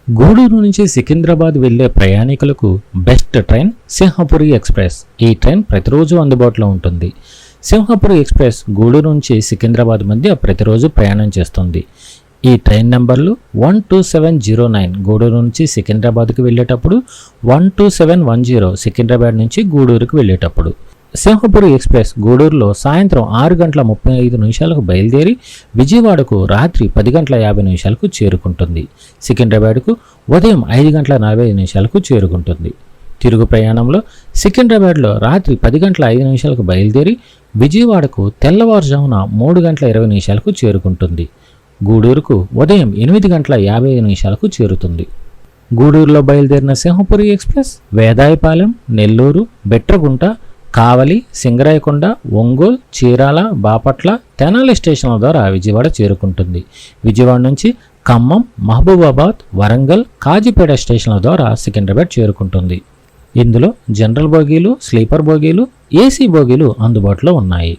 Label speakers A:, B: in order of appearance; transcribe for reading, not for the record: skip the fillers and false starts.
A: గూడూరు నుంచి సికింద్రాబాద్ వెళ్లే ప్రయాణికులకు బెస్ట్ ట్రైన్ సింహపురి ఎక్స్ప్రెస్. ఈ ట్రైన్ ప్రతిరోజు అందుబాటులో ఉంటుంది. సింహపురి ఎక్స్ప్రెస్ గూడూరు నుంచి సికింద్రాబాద్ మధ్య ప్రతిరోజు ప్రయాణం చేస్తుంది. ఈ ట్రైన్ నంబర్లు 12709 గూడూరు నుంచి సికింద్రాబాద్కి వెళ్ళేటప్పుడు, 12710 సికింద్రాబాద్ నుంచి గూడూరుకు వెళ్ళేటప్పుడు. సింహపురి ఎక్స్ప్రెస్ గూడూరులో సాయంత్రం 6:35 బయలుదేరి విజయవాడకు రాత్రి 10:50 చేరుకుంటుంది. సికింద్రాబాద్కు ఉదయం 5:45 చేరుకుంటుంది. తిరుగు ప్రయాణంలో సికింద్రాబాద్లో రాత్రి 10:05 బయలుదేరి విజయవాడకు తెల్లవారుజామున 3:20 చేరుకుంటుంది. గూడూరుకు ఉదయం 8:55 చేరుతుంది. గూడూరులో బయలుదేరిన సింహపురి ఎక్స్ప్రెస్ వేదాయపాలెం, నెల్లూరు, బెట్రగుంట, కావలి, సింగరాయకొండ, ఒంగోలు, చీరాల, బాపట్ల, తెనాలి స్టేషన్ల ద్వారా విజయవాడ చేరుకుంటుంది. విజయవాడ నుంచి ఖమ్మం, మహబూబాబాద్, వరంగల్, కాజీపేట స్టేషన్ల ద్వారా సికింద్రాబాద్ చేరుకుంటుంది. ఇందులో జనరల్ బోగీలు, స్లీపర్ బోగీలు, ఏసీ బోగీలు అందుబాటులో ఉన్నాయి.